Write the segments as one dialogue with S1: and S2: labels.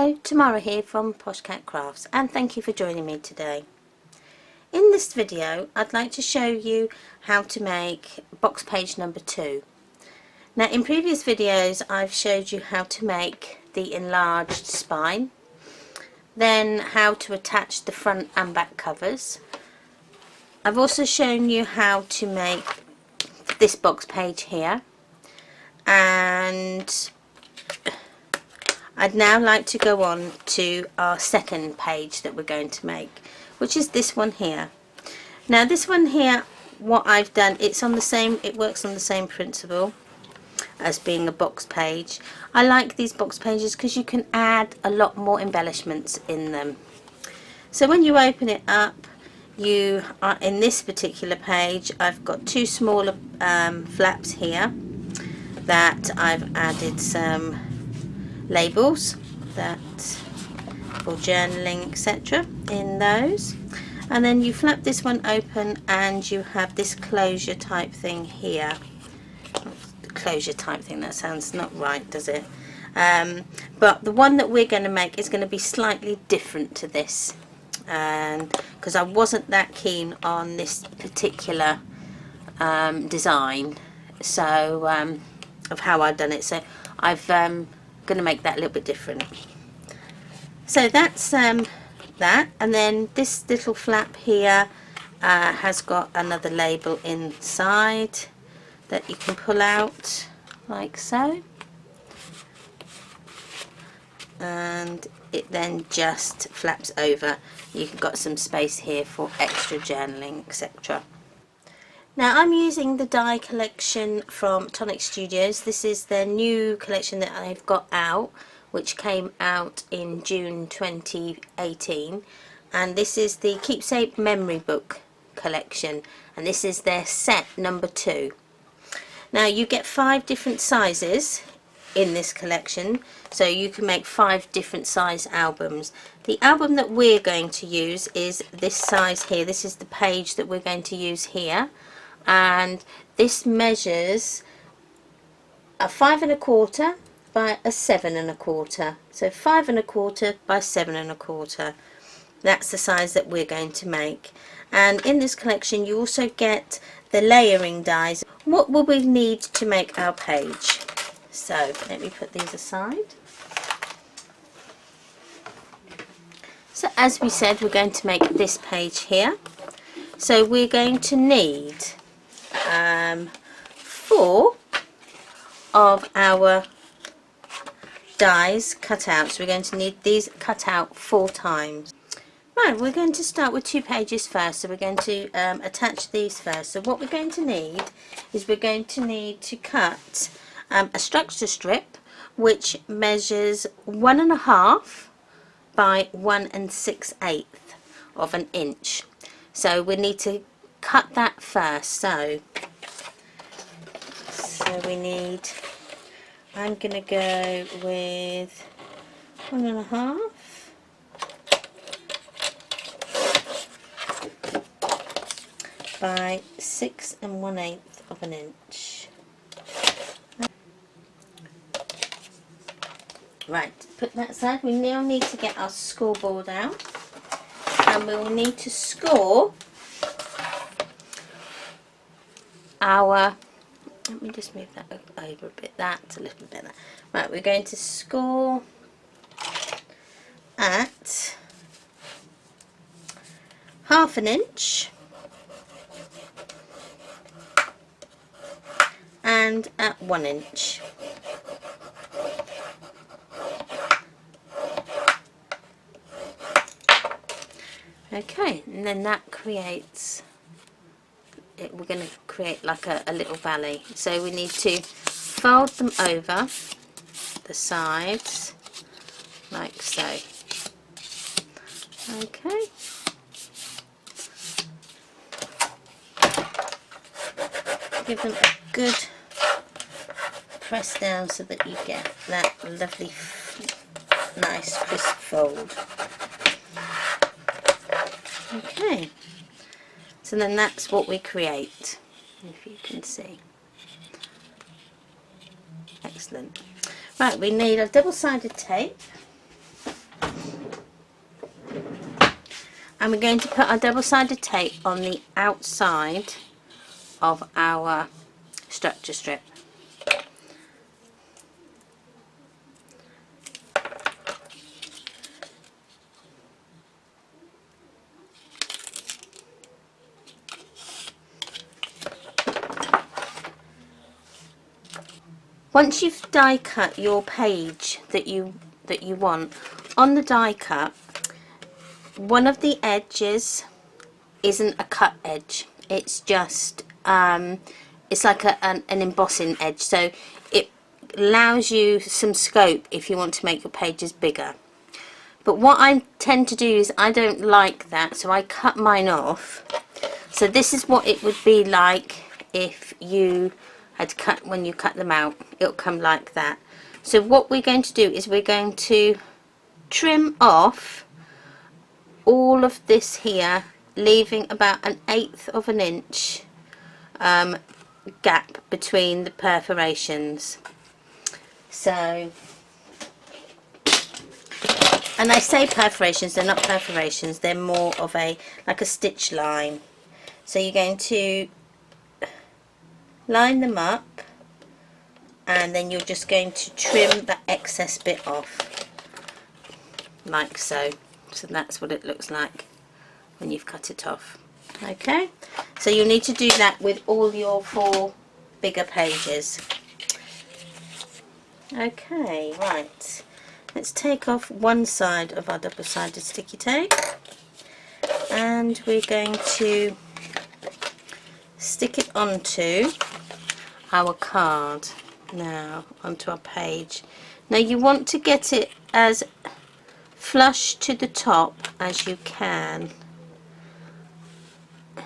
S1: Hello, Tamara here from Posh Cat Crafts, and thank you for joining me today. In this video I'd like to show you how to make box page number 2. Now in previous videos I've showed you how to make the enlarged spine, then how to attach the front and back covers. I've also shown you how to make this box page here, and I'd now like to go on to our second page that we're going to make, which is this one here. Now this one here, what I've done, it works on the same principle as being a box page. I like these box pages because you can add a lot more embellishments in them. So when you open it up, you are in this particular page. I've got two smaller flaps here that I've added some labels that for journaling, etc. in those, and then you flap this one open and you have this closure type thing here. Closure type thing, that sounds not right, does it? But the one that we're going to make is going to be slightly different to this, and because I wasn't that keen on this particular design, so of how I've done it, so I've going to make that a little bit different. So that's that, and then this little flap here has got another label inside that you can pull out like so, and it then just flaps over. You've got some space here for extra journaling, etc. Now I'm using the die collection from Tonic Studios. This is their new collection that I've got out, which came out in June 2018, and this is the Keepsake memory book collection, and this is their set number 2. Now you get 5 different sizes in this collection, so you can make 5 different size albums. The album that we're going to use is this size here. This is the page that we're going to use here, and this measures a 5 1/4 by a 7 1/4. So 5 1/4 by 7 1/4. That's the size that we're going to make. And in this collection you also get the layering dies. What will we need to make our page? So let me put these aside. So as we said, we're going to make this page here. So we're going to need 4 of our dies cut out. So we're going to need these cut out 4 times. Right, we're going to start with 2 pages first, so we're going to attach these first. So what we're going to need is we're going to need to cut a structure strip which measures 1 1/2 by 1 6/8 of an inch. So we need to cut that first. So we need, I'm going to go with 1 1/2 by 6 1/8 of an inch. Right, put that aside. We now need to get our scoreboard out, and we will need to score our, let me just move that over a bit, that's a little bit better. Right, we're going to score at 1/2 inch and at 1 inch. Okay, and then that creates, we're going to create like a little valley. So we need to fold them over the sides like so. Okay. Give them a good press down so that you get that lovely, nice crisp fold. Okay, so then that's what we create, if you can see. Excellent. Right, we need a double-sided tape, and we're going to put our double-sided tape on the outside of our structure strip. Once you've die cut your page that you want, on the die cut, one of the edges isn't a cut edge. It's just it's like an embossing edge, so it allows you some scope if you want to make your pages bigger. But what I tend to do is I don't like that, so I cut mine off. So this is what it would be like if you had cut, when you cut them out, it'll come like that. So what we're going to do is we're going to trim off all of this here, leaving about 1/8 of an inch gap between the perforations. So, and I say perforations, they're not perforations, they're more of a like a stitch line. So you're going to line them up, and then you're just going to trim that excess bit off like so. So that's what it looks like when you've cut it off. Okay, so you'll need to do that with all your 4 bigger pages. Okay, right, let's take off one side of our double-sided sticky tape, and we're going to stick it onto our card now, onto our page. Now you want to get it as flush to the top as you can. I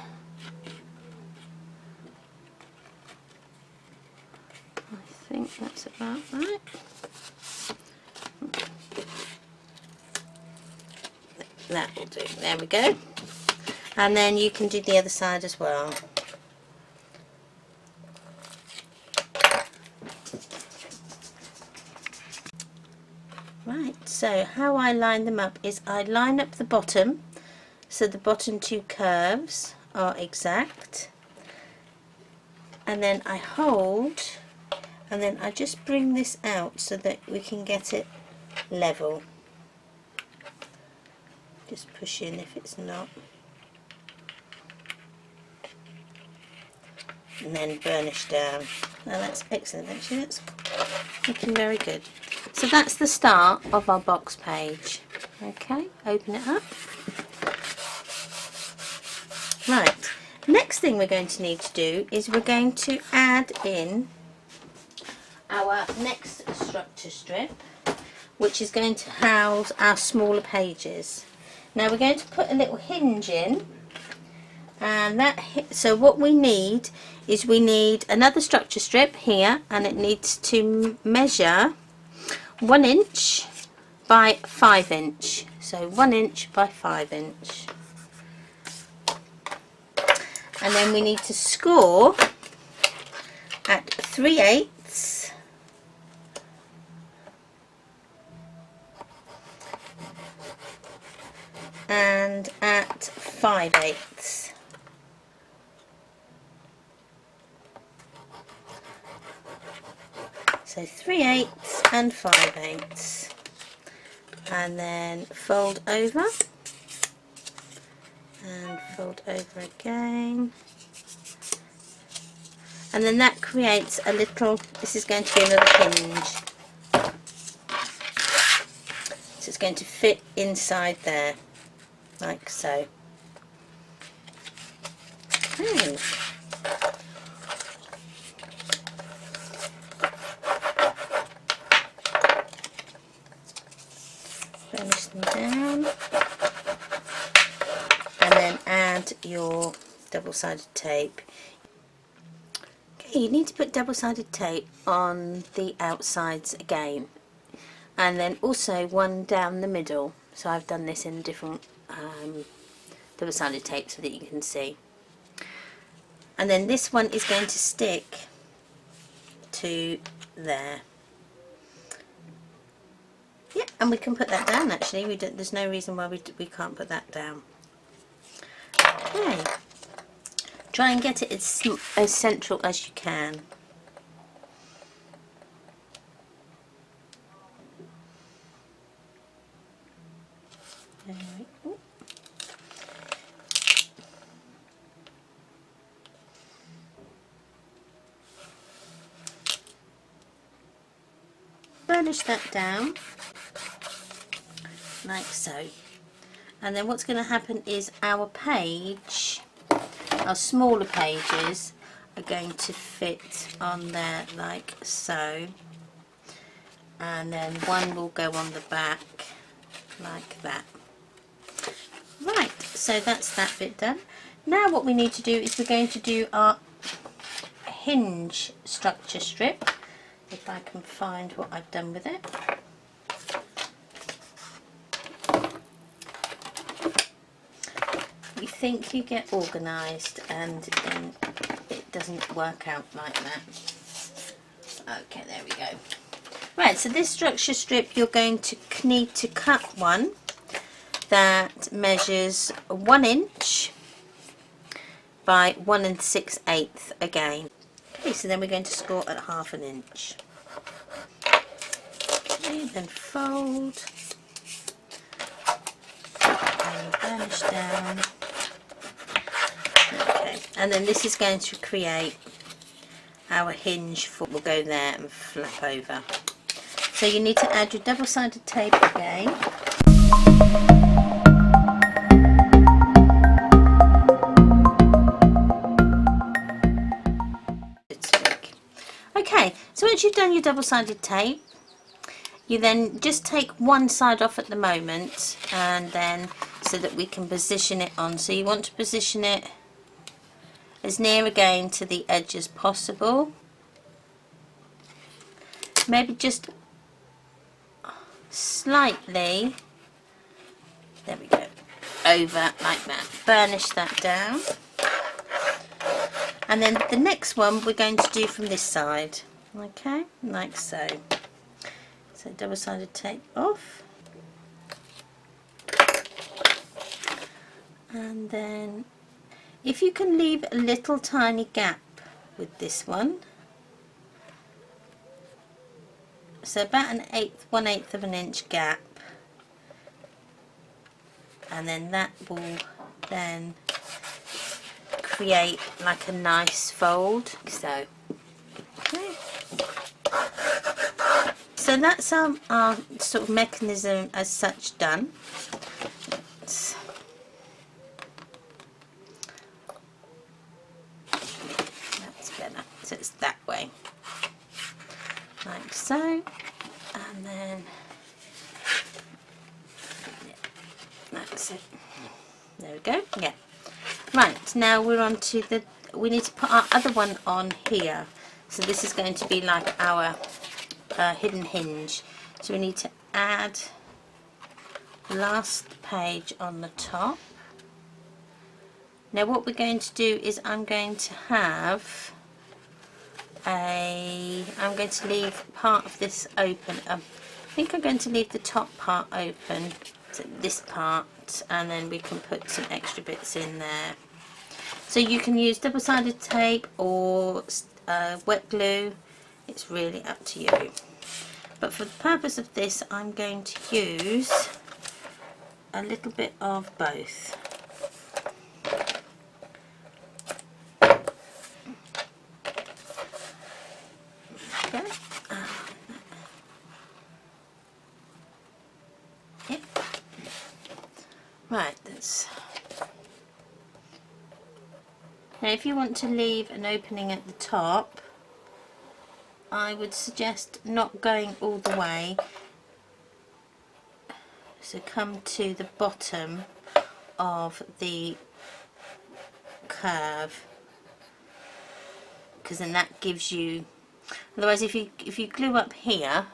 S1: think that's about right. That will do. There we go. And then you can do the other side as well. Right, so how I line them up is I line up the bottom, so the bottom 2 curves are exact, and then I hold, and then I just bring this out so that we can get it level. Just push in if it's not, and then burnish down. Now that's excellent, actually, that's looking very good. So that's the start of our box page. Okay, open it up. Right, next thing we're going to need to do is we're going to add in our next structure strip, which is going to house our smaller pages. Now we're going to put a little hinge in, and so what we need is we need another structure strip here, and it needs to measure 1 inch by 5 inch. So 1 inch by 5 inch. And then we need to score at 3/8 and at 5/8. So 3/8 and 5/8, and then fold over and fold over again, and then that creates a little, this is going to be another hinge, so it's going to fit inside there like so. Okay. Finish them down, and then add your double-sided tape. Okay, you need to put double-sided tape on the outsides again, and then also one down the middle. So I've done this in different double-sided tape so that you can see. And then this one is going to stick to there. Yeah, and we can put that down actually. There's no reason why we can't put that down. Okay, try and get it as central as you can. Burnish that down like so, and then what's going to happen is our page, our smaller pages, are going to fit on there like so, and then one will go on the back like that. Right, so that's that bit done. Now what we need to do is we're going to do our hinge structure strip, if I can find what I've done with it. You think you get organised and then it doesn't work out like that. Okay, there we go. Right, so this structure strip, you're going to need to cut one that measures 1 inch by 1 6/8 again. Okay, so then we're going to score at 1/2 inch. Okay, then fold and burnish down. Okay, and then this is going to create our hinge for, we'll go there and flap over. So you need to add your double-sided tape again. Okay, so once you've done your double-sided tape, you then just take one side off at the moment, and then so that we can position it on. So you want to position it as near again to the edge as possible. Maybe just slightly, there we go, over like that. Burnish that down. And then the next one we're going to do from this side. Okay, like so. So double-sided tape off. And then if you can leave a little tiny gap with this one, so about 1/8 of an inch gap, and then that will then create like a nice fold. So okay. So that's our sort of mechanism as such done. That's better. So it's that way, like so, and then yeah, that's it. There we go. Yeah. Right, now we're on to the, we need to put our other one on here. So this is going to be like our hidden hinge. So we need to add the last page on the top. Now what we're going to do is I'm going to have I'm going to leave part of this open. I think I'm going to leave the top part open, so this part, and then we can put some extra bits in there. So you can use double-sided tape or wet glue, it's really up to you. But for the purpose of this, I'm going to use a little bit of both. Okay. Yep. Right, that's. Now if you want to leave an opening at the top, I would suggest not going all the way. So come to the bottom of the curve, because then that gives you, otherwise if you glue up here,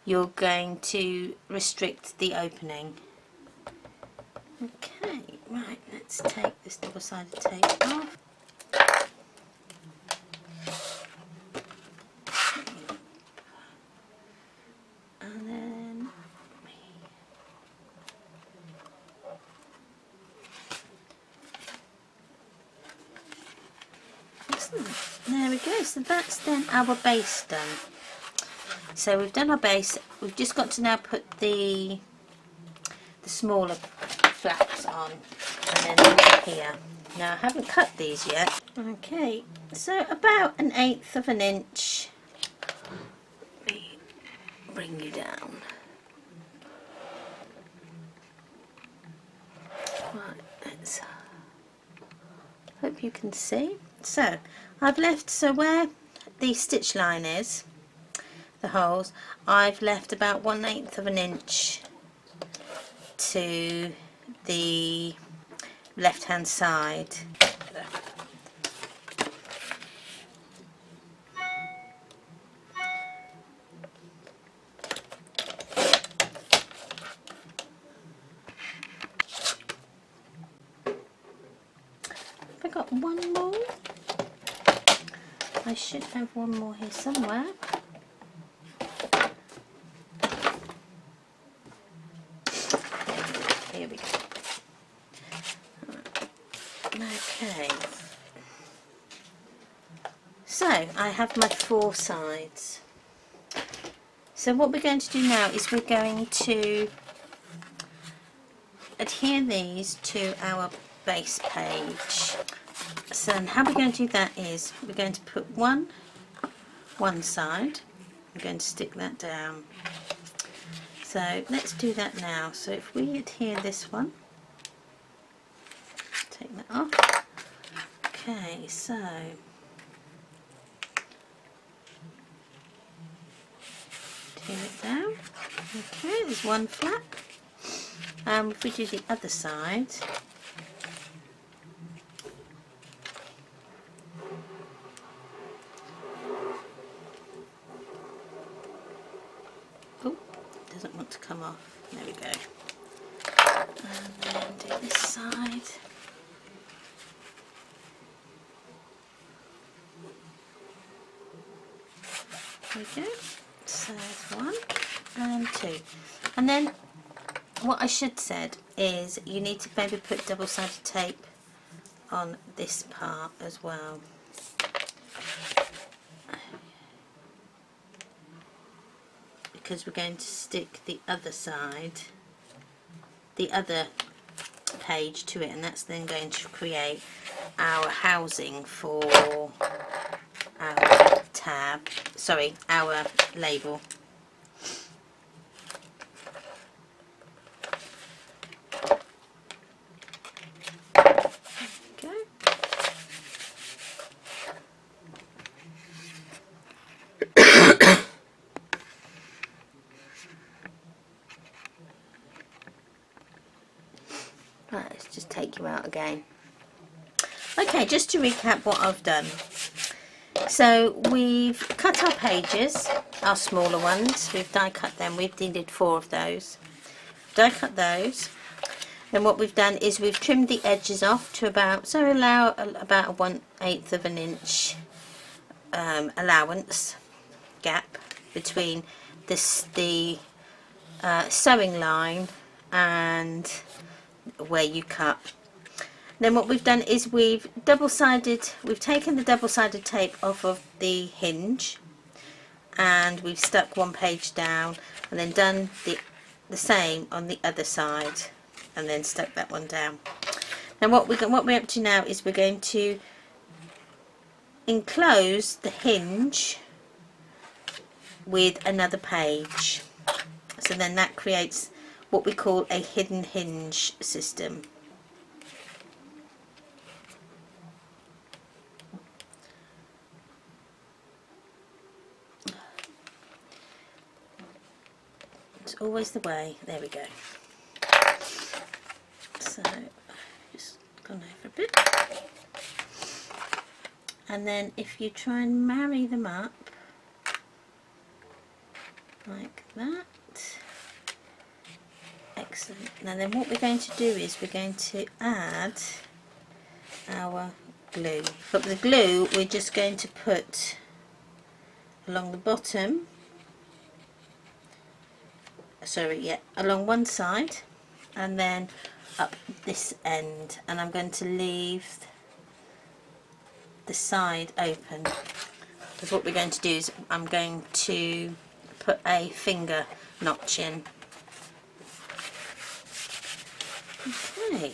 S1: you're going to restrict the opening. Okay, right, let's take this double-sided tape off. And then Okay, so that's then our base done. So we've done our base. We've just got to now put the smaller flaps on, and then these here. Now I haven't cut these yet. Okay, so about 1/8 of an inch. Let me bring you down. Right, let's hope you can see. So I've left, so where the stitch line is, the holes, I've left about 1/8 of an inch to the left hand side. Have I got one more? I should have one more here somewhere. Here we go. Okay. So I have my 4 sides. So what we're going to do now is we're going to adhere these to our base page. So how we're going to do that is we're going to put one side. I'm going to stick that down. So let's do that now. So if we adhere this one, take that off. Okay, so adhere it down. Okay, there's one flap. If we do the other side, oh, doesn't want to come off. There we go. And then do this side. There we go. So there's 1 and 2. And then what I should said is you need to maybe put double-sided tape on this part as well. Because we're going to stick the other side, the other page to it, and that's then going to create our housing for our tab, sorry, our label. Right, let's just take you out again. Okay, just to recap what I've done. So we've cut our pages, our smaller ones, we've die cut them, we've did 4 of those. Die cut those. Then what we've done is we've trimmed the edges off to about, so allow about a 1/8 of an inch allowance gap between the sewing line and where you cut. Then what we've done is we've taken the double-sided tape off of the hinge, and we've stuck one page down, and then done the same on the other side, and then stuck that one down. Now what we're up to now is we're going to enclose the hinge with another page. So then that creates what we call a hidden hinge system. It's always the way. There we go. So just gone over a bit. And then if you try and marry them up like that. Excellent. Now then what we're going to do is we're going to add our glue. But the glue we're just going to put along the bottom, along one side, and then up this end, and I'm going to leave the side open. because what we're going to do is I'm going to put a finger notch in. Okay.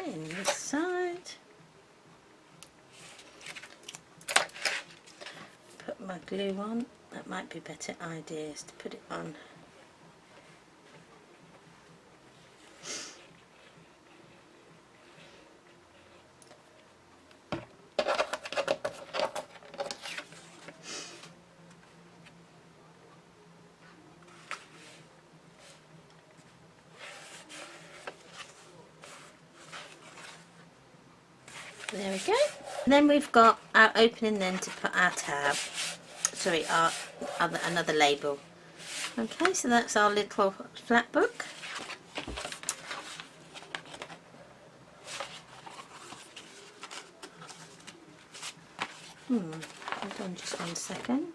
S1: Okay, this side. Put my glue on. That might be a better idea, is to put it on. There we go. And then we've got our opening then to put our tab. Sorry, our another label. Okay, so that's our little flat book. Hold on just 1 second.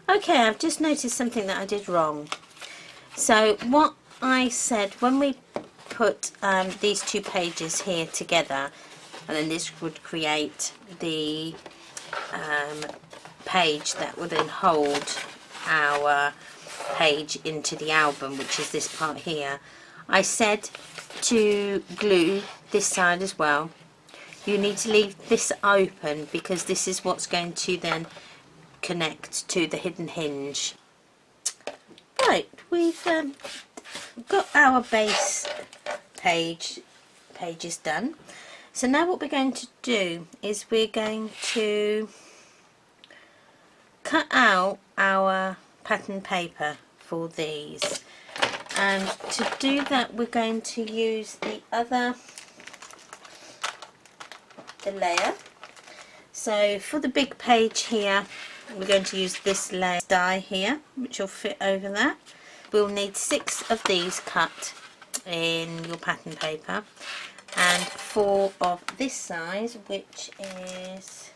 S1: Okay, I've just noticed something that I did wrong. So what I said when we put these 2 pages here together, and then this would create the page that will then hold our page into the album, which is this part here. I said to glue this side as well. You need to leave this open because this is what's going to then connect to the hidden hinge. Right, we've got our base pages done. So now what we're going to do is we're going to cut out our pattern paper for these, and to do that we're going to use the layer. So for the big page here we're going to use this layer die here, which will fit over that. We'll need 6 of these cut in your pattern paper, and 4 of this size, which is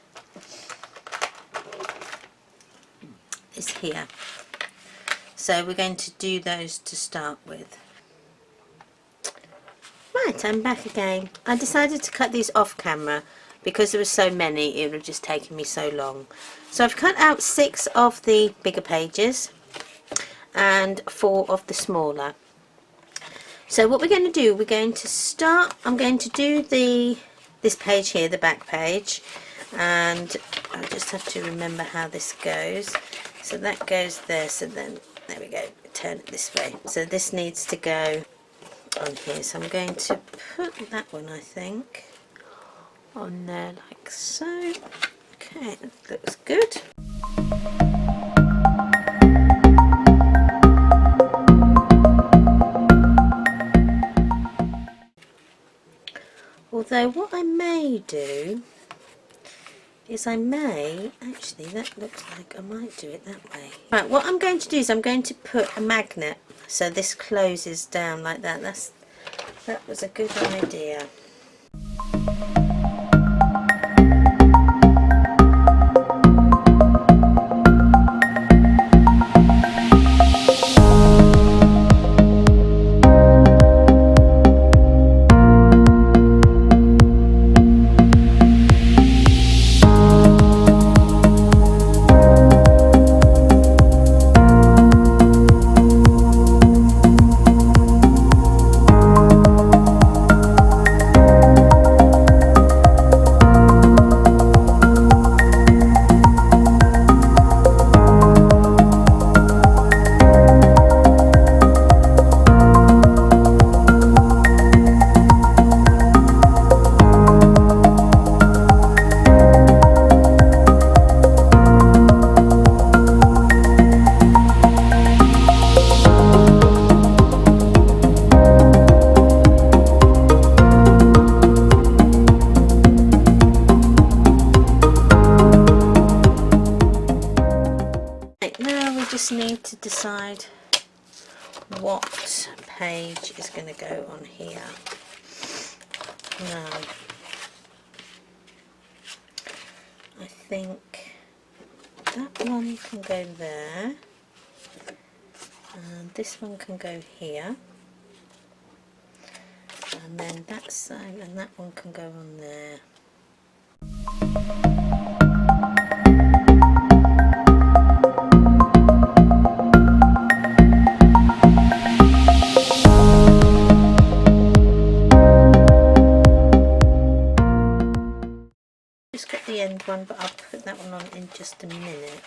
S1: this here. So we're going to do those to start with. Right, I'm back again. I decided to cut these off camera because there were so many, it would have just taken me so long. So I've cut out 6 of the bigger pages and 4 of the smaller. So what we're going to do, we're going to start, I'm going to do this page here, the back page, and I just have to remember how this goes. So that goes there, so then, there we go, turn it this way. So this needs to go on here, so I'm going to put that one, I think, on there like so. Okay, that looks good. Although what I may do is actually, that looks like I might do it that way. Right, what I'm going to do is I'm going to put a magnet so this closes down like that. That was a good idea. just need to decide what page is going to go on here. Now, I think that one can go there, and this one can go here, and then that side and that one can go on there. Just got the end one, but I'll put that one on in just a minute.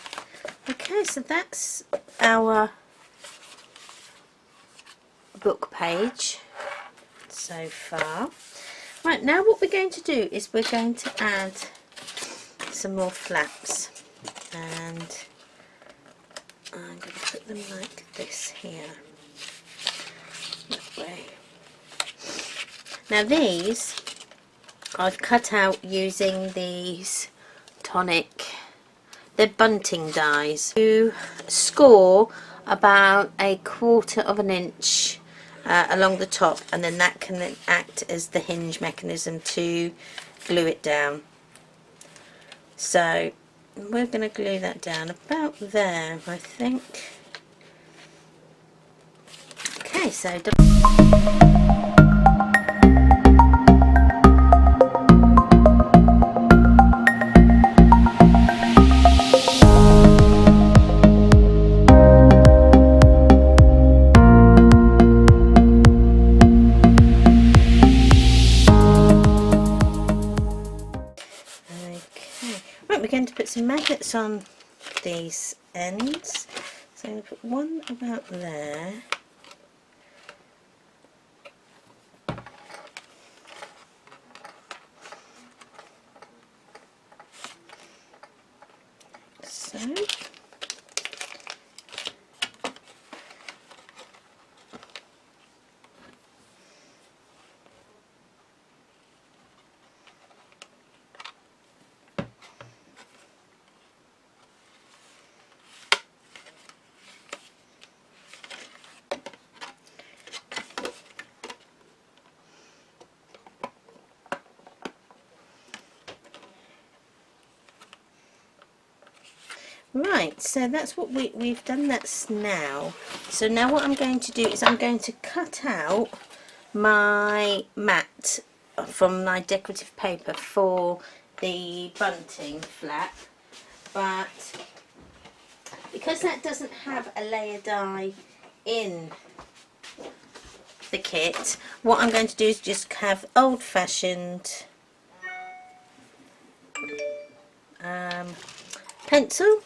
S1: Okay, so that's our book page so far. Right, now what we're going to do is we're going to add some more flaps, and I'm going to put them like this here. That way. Now these I've cut out using these Tonic, they're bunting dies, to score about 1/4 of an inch along the top, and then that can then act as the hinge mechanism to glue it down. So we're going to glue that down about there, I think. Okay, so we're going to put some magnets on these ends. So I'm going to put one about there. So. Right, so that's what we've done. That's now. So now what I'm going to do is I'm going to cut out my mat from my decorative paper for the bunting flap, but because that doesn't have a layer die in the kit, what I'm going to do is just have old-fashioned pencil,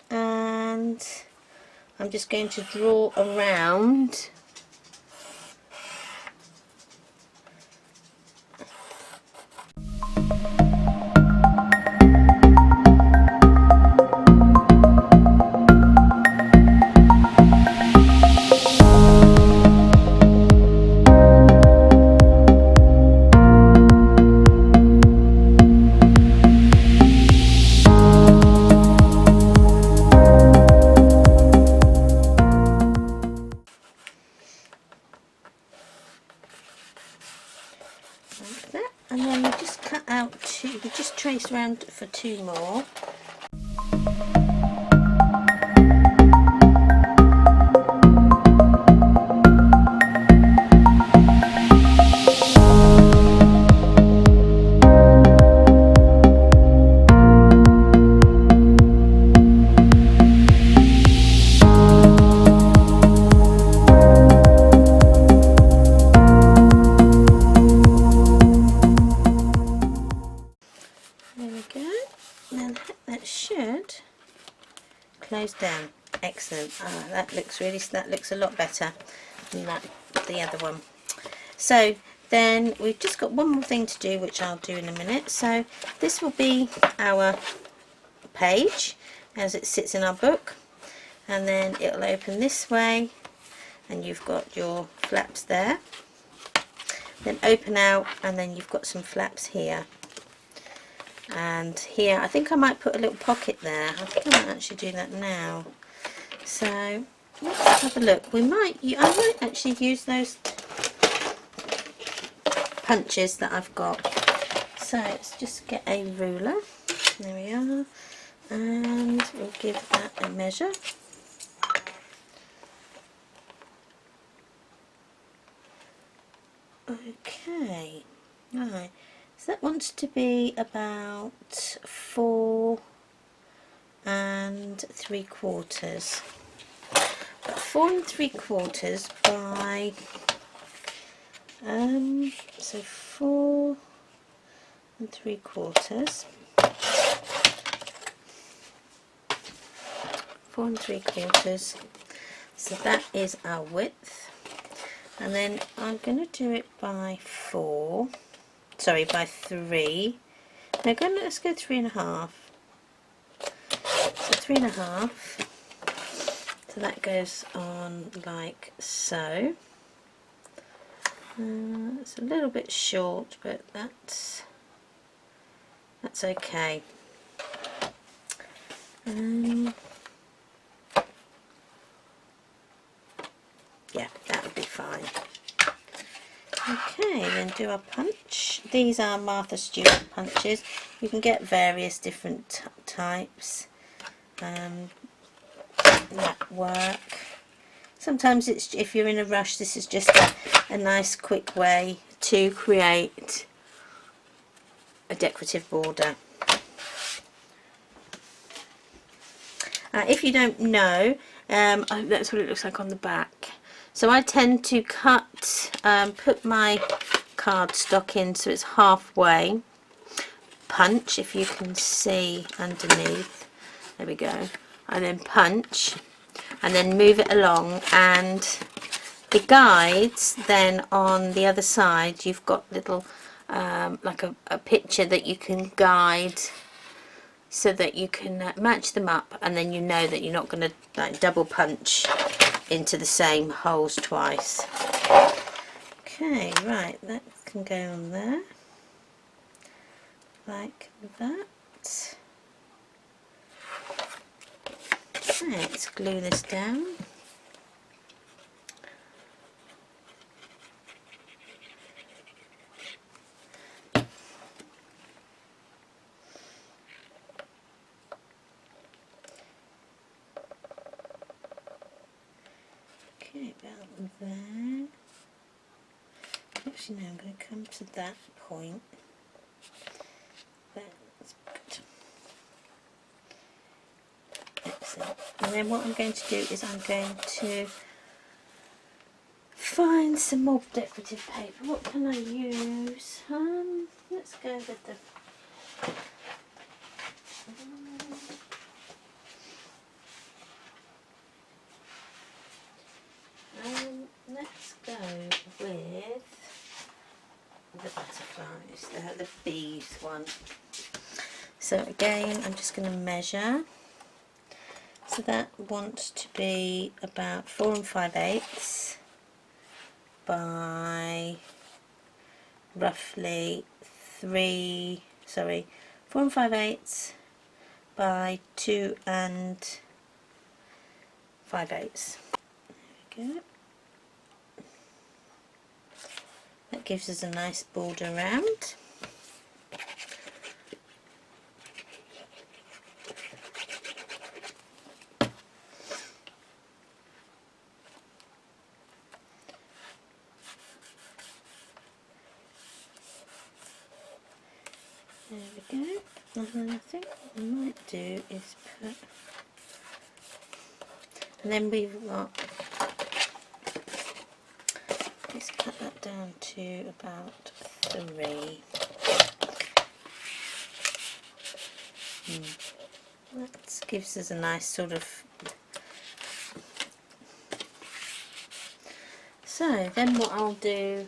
S1: and I'm just going to draw around like that, and then we just cut out two, we just trace around for two more. Close down. Excellent. That looks a lot better than the other one. So then we've just got one more thing to do, which I'll do in a minute. So this will be our page as it sits in our book, and then it'll open this way, and you've got your flaps there. Then open out, and then you've got some flaps here. And here, I think I might put a little pocket there. I think I might actually do that now. So let's have a look. I might actually use those punches that I've got. So let's just get a ruler. There we are, and we'll give that a measure. Okay, right, so that wants to be about 4 3/4. But 4 3/4 by so 4 3/4. 4 3/4. So that is our width. And then I'm going to do it by 4. Sorry, by 3. Now let's go 3.5. So 3.5. So that goes on like so. It's a little bit short, but that's okay. Yeah, that would be fine. Okay, then do our punch. These are Martha Stewart punches. You can get various different types that work. Sometimes it's, if you're in a rush, this is just a nice quick way to create a decorative border. If you don't know, that's what it looks like on the back. So I tend to put my cardstock in so it's halfway, punch, if you can see underneath, there we go, and then punch, and then move it along, and the guides then on the other side, you've got little, like a picture that you can guide, so that you can match them up, and then you know that you're not going to like double punch into the same holes twice. Okay, right, that can go on there like that. Okay, let's glue this down. Okay, about there. Actually, no, I'm going to come to that point. That's good. Excellent. And then what I'm going to do is I'm going to find some more decorative paper. What can I use? Let's go with the let's go with the butterflies, the bees one. So again, I'm just going to measure. So that wants to be about 4 5/8 by roughly 4 5/8 by 2 5/8. There we go. That gives us a nice border around. There we go. And then I think what I might do is put, and then we've got, let's cut that down to about 3. That gives us a nice sort of, so then what I'll do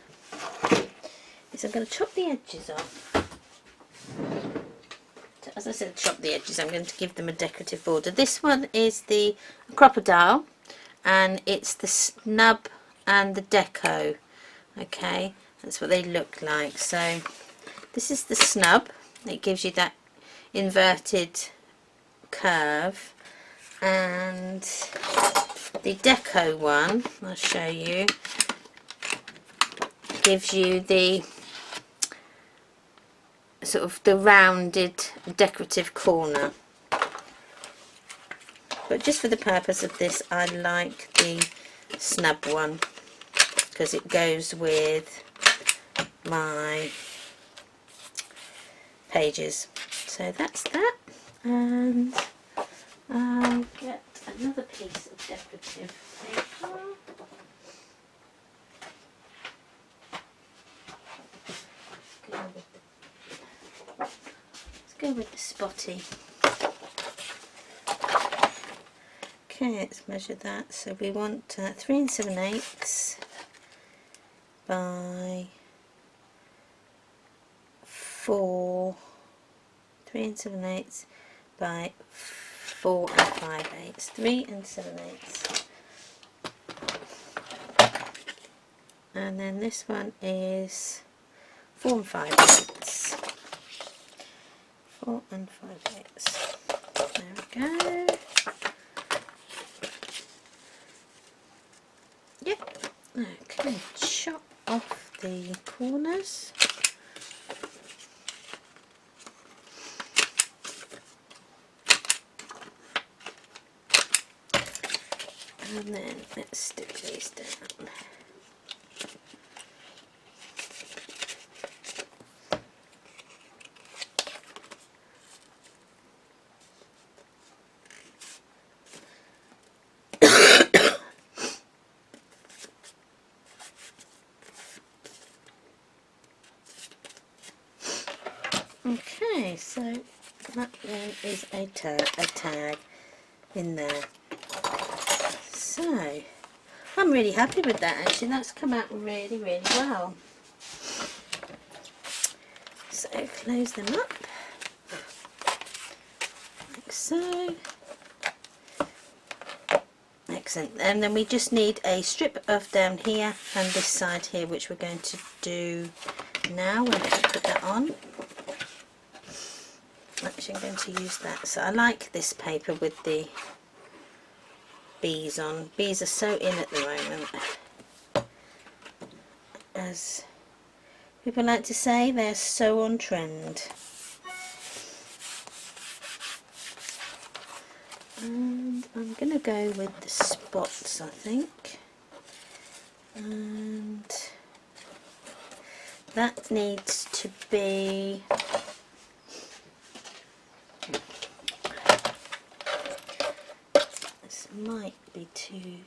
S1: is I'm going to chop the edges off. As I said, chop the edges, I'm going to give them a decorative border. This one is the crocodile, and it's the snub and the deco. Okay, that's what they look like. So this is the snub. It gives you that inverted curve, and The deco one, I'll show you, gives you the sort of the rounded decorative corner. But just for the purpose of this, I like the snub one because it goes with my pages. So that's that, and I'll get another piece of decorative paper. Let's go with the spotty. Okay, let's measure that. So we want 3 7/8 by 4, 3 7/8 by 4 5/8, 3 7/8. And then this one is 4 5/8. 4 5/8. There we go. Yep. Okay, chop off the corners. And then let's stick these down. Okay, so that then is a tag in there. So I'm really happy with that actually. That's come out really well. So close them up like so. Excellent. And then we just need a strip of down here and this side here, which we're going to do now. We're going to put that on. Actually, I'm going to use that. So I like this paper with the bees on. Bees are so in at the moment. As people like to say, they're so on trend. And I'm going to go with the spots, I think. And that needs to be... This might be too...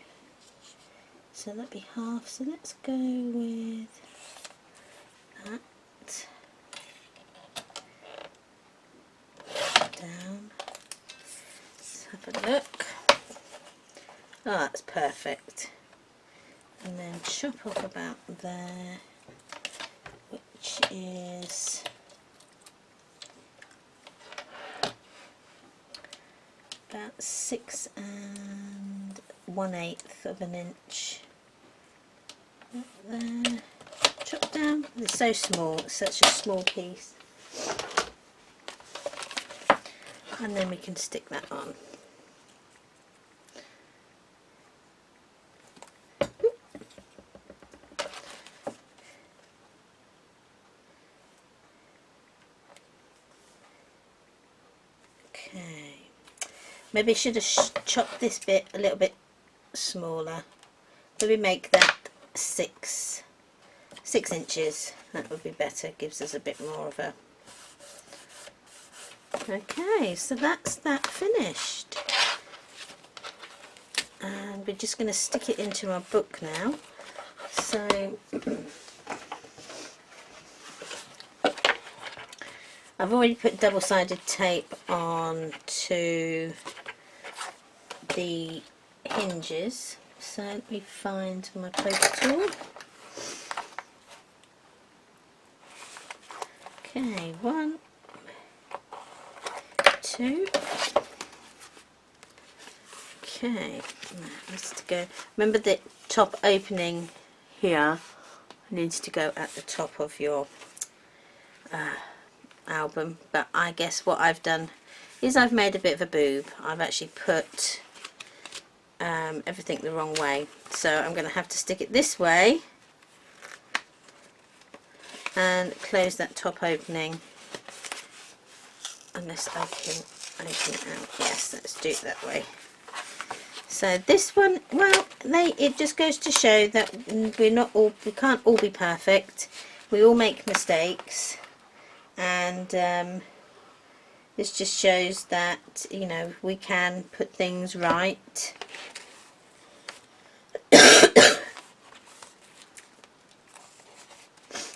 S1: So that'd be half. So let's go with that. Down. Have a look. Oh, that's perfect. And then chop off about there, which is about 6 1/8 of an inch. There. Chop down. It's so small. It's such a small piece. And then we can stick that on. Okay, maybe I should have chopped this bit a little bit smaller. Maybe make that 6 inches. That would be better. Gives us a bit more of a... Okay, so that's that finished. And we're just going to stick it into our book now. So I've already put double-sided tape on to the hinges. So let me find my poker tool. Okay, 1, 2. Okay, let's go. Remember the top opening here needs to go at the top of your album, but I guess what I've done is I've made a bit of a boob. I've actually put everything the wrong way. So I'm going to have to stick it this way and close that top opening, unless I can open it out. Yes, let's do it that way. So this one, well, it just goes to show that we can't all be perfect. We all make mistakes, and this just shows that, you know, we can put things right.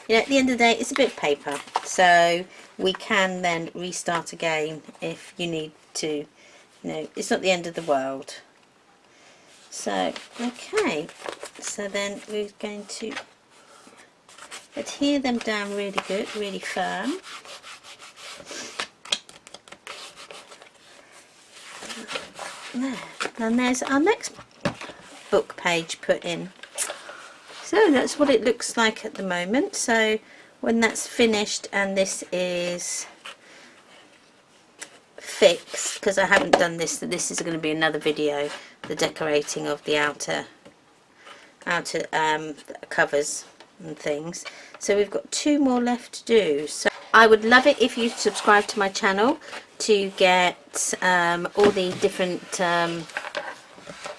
S1: You know, at the end of the day, it's a bit of paper, so we can then restart again if you need to. You know, it's not the end of the world. So, okay, so then we're going to adhere them down really good, really firm. There. And there's our next book page put in. So that's what it looks like at the moment. So when that's finished and this is fixed, because I haven't done this, so this is going to be another video, the decorating of the outer covers and things. So we've got 2 more left to do. So I would love it if you subscribe to my channel to get all the different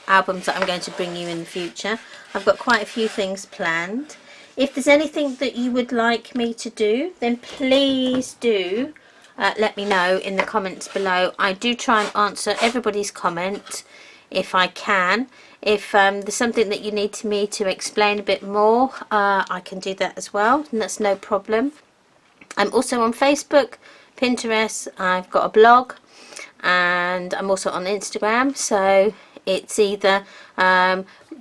S1: albums that I'm going to bring you in the future. I've got quite a few things planned. If there's anything that you would like me to do, then please do let me know in the comments below. I do try and answer everybody's comment if I can. If there's something that you need me to explain a bit more, I can do that as well, and that's no problem. I'm also on Facebook, Pinterest, I've got a blog, and I'm also on Instagram. So it's either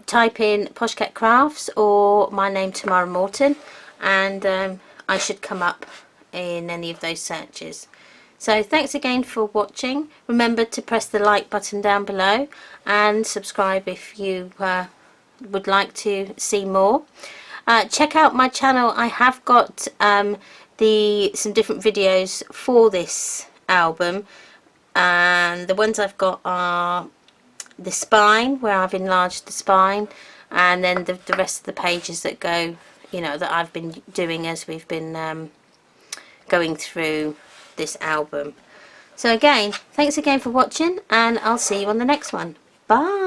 S1: type in Posh Cat Crafts or my name, Tamara Morton, and I should come up in any of those searches. So thanks again for watching. Remember to press the like button down below and subscribe if you would like to see more. Check out my channel. I have got some different videos for this album, and the ones I've got are the spine, where I've enlarged the spine, and then the rest of the pages that go, you know, that I've been doing as we've been going through this album. So again, thanks again for watching, and I'll see you on the next one. Bye.